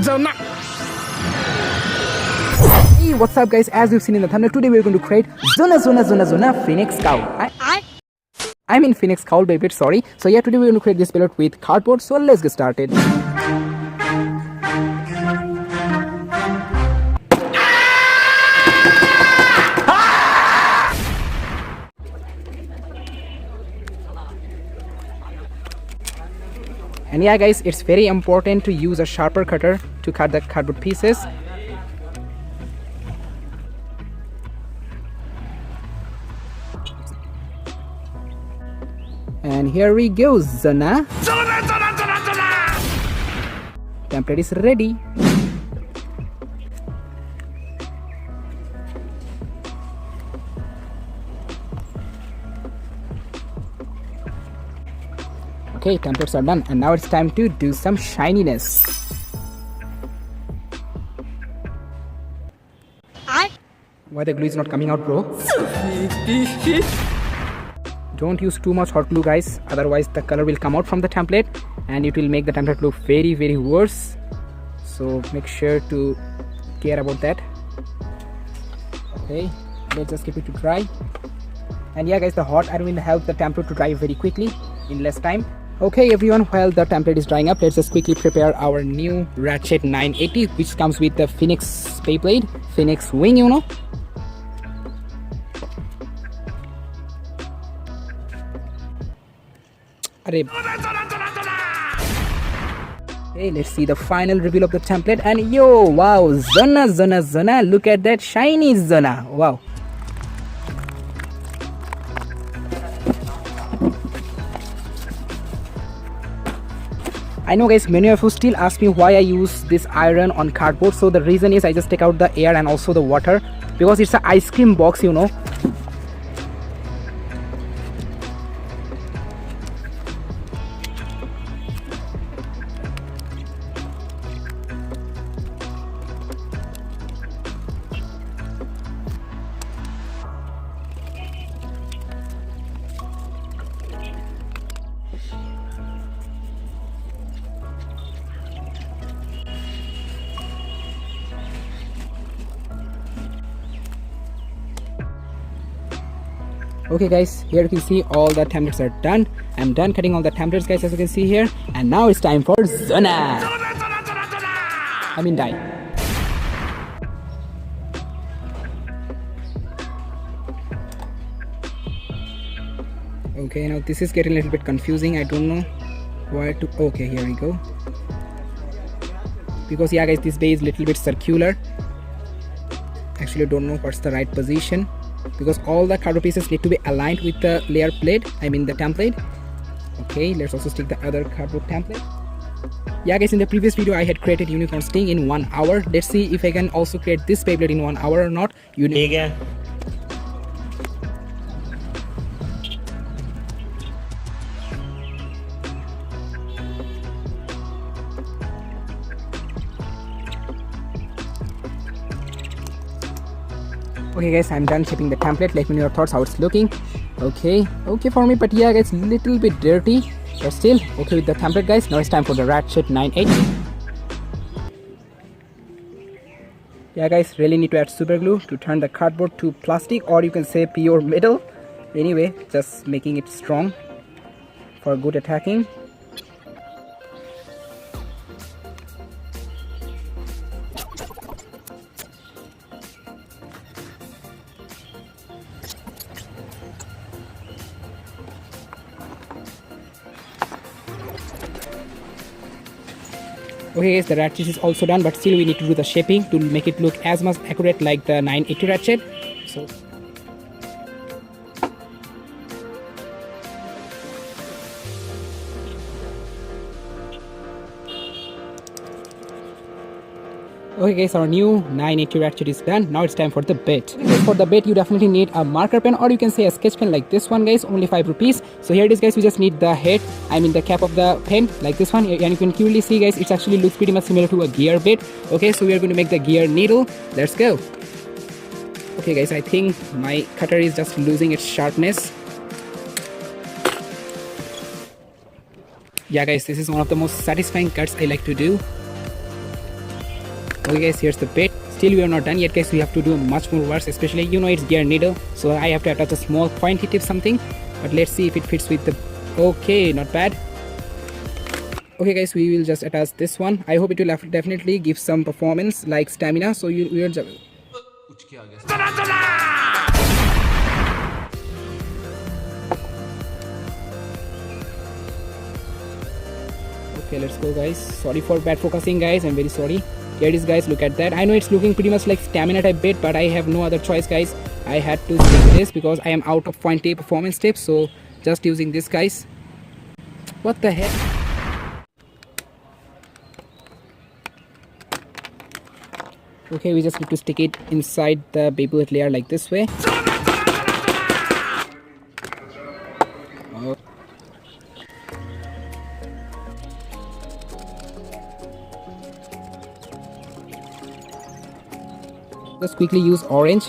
Zona. Hey, what's up guys? As you've seen in the thumbnail, today we're going to create Zona SpinxCowl. I mean SpinxCowl Beyblade, sorry. So yeah, today we're going to create this Beyblade with cardboard. So let's get started. And yeah guys, it's very important to use a sharper cutter to cut the cardboard pieces. And here we go, Zona. Template is ready. Okay, templates are done, and now it's time to do some shininess. Why the glue is not coming out, bro? Don't use too much hot glue, guys, otherwise the color will come out from the template and it will make the template look very worse. So make sure to care about that. Okay, let's just keep it to dry. And yeah guys, the hot iron will help the template to dry very quickly in less time. Okay everyone, while the template is drying up, let's just quickly prepare our new Ratchet 980, which comes with the Spinx Beyblade, Spinx wing, you know. Okay, let's see the final reveal of the template. And yo, wow, Zona, look at that shiny Zona. Wow. I know guys, many of you still ask me why I use this iron on cardboard. So the reason is I just take out the air and also the water, because it's an ice cream box, you know. Okay guys, here you can see all the templates are done. I'm done cutting all the templates guys, as you can see here. And now it's time for Zona. I mean die. Okay, now this is getting a little bit confusing. I don't know where to... Okay, here we go. Because yeah guys, this bay is a little bit circular. Actually, I don't know what's the right position, because all the cardboard pieces need to be aligned with the layer plate, I mean the template. Okay, let's also stick the other cardboard template. Yeah guys, in the previous video I had created unicorn sting in 1 hour. Let's see if I can also create this Beyblade in 1 hour or not. Okay guys, I'm done shaping the template. Let me know your thoughts, how it's looking. Okay for me, but yeah guys, little bit dirty, but still okay with the template guys. Now it's time for the Ratchet 980. Yeah guys, really need to add super glue to turn the cardboard to plastic, or you can say pure metal. Anyway, just making it strong for good attacking. Okay guys, the ratchet is also done, but still we need to do the shaping to make it look as much accurate like the 980 ratchet. So okay guys, our new 980 ratchet is done. Now it's time for the bit. For the bit you definitely need a marker pen, or you can say a sketch pen like this one guys, only 5 rupees. So here it is guys, we just need the head, I mean the cap of the pen like this one, and you can clearly see guys, it actually looks pretty much similar to a gear bit. Okay, so we are going to make the gear needle. Let's go. Okay guys, I think my cutter is just losing its sharpness. Yeah guys, this is one of the most satisfying cuts I like to do. Okay guys, here's the bait. Still we are not done yet guys, we have to do much more work, especially it's gear needle, so I have to attach a small pointy tip something, but let's see if it fits with the... Okay, not bad. Okay guys, we will just attach this one. I hope it will definitely give some performance like stamina, so we will just... Okay, let's go guys. Sorry for bad focusing guys, I'm very sorry. Here it is guys, look at that. I know it's looking pretty much like stamina type bait, but I have no other choice guys. I had to stick this because I am out of pointy performance tips, so just using this guys. What the heck? Okay, we just need to stick it inside the Beyblade layer like this way. Oh. Just quickly use orange.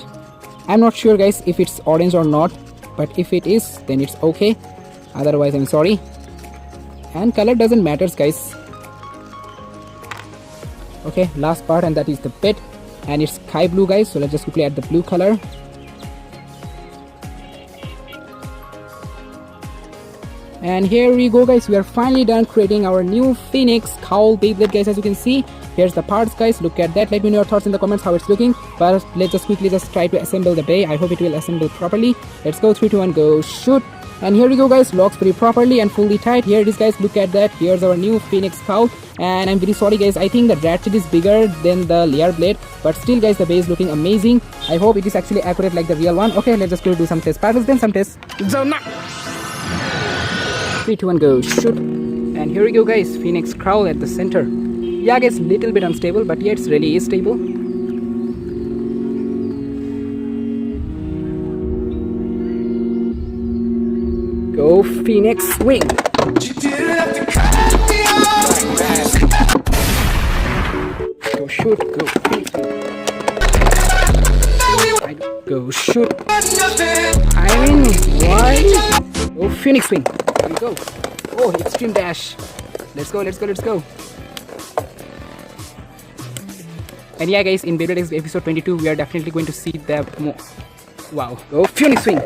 I'm not sure guys if it's orange or not, but if it is then it's okay, otherwise I'm sorry. And color doesn't matter guys. Okay, last part, and that is the bit, and it's sky blue guys, so let's just quickly add the blue color. And here we go guys, we are finally done creating our new SpinxCowl Beyblade guys. As you can see, here's the parts guys, look at that. Let me know your thoughts in the comments how it's looking, but let's just quickly try to assemble the bay. I hope it will assemble properly. Let's go, 3 2 1 go, shoot. And here we go guys, locks pretty properly and fully tight. Here it is guys, look at that. Here's our new SpinxCowl, and I'm very sorry guys, I think the ratchet is bigger than the layer blade, but still guys the bay is looking amazing. I hope it is actually accurate like the real one. Okay, let's just go do some test passes, then some tests. 3 2 1 go, shoot. And here we go guys, SpinxCowl at the center. Yeah guys, little bit unstable, but yeah, it's really is stable. Go Phoenix, swing. Go shoot, go Phoenix. Go shoot. I mean, why? Go Phoenix swing. Here we go. Oh, extreme dash. Let's go, let's go, let's go. And yeah guys, in Beyblade episode 22, we are definitely going to see the more... Wow, go Phoenix swing.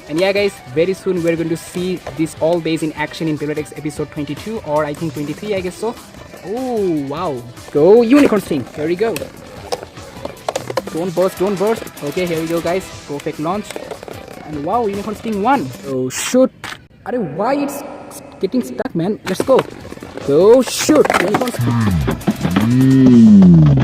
And yeah guys, very soon we're going to see this all Beys in action in Beyblade episode 22, or I think 23 I guess so. Oh wow, go unicorn swing. Here we go. Don't burst, don't burst. Okay, here we go guys, perfect launch. And wow, unicorn swing 1. Oh shoot. Are why it's getting stuck man? Let's go. Go shoot. Unicorn swing.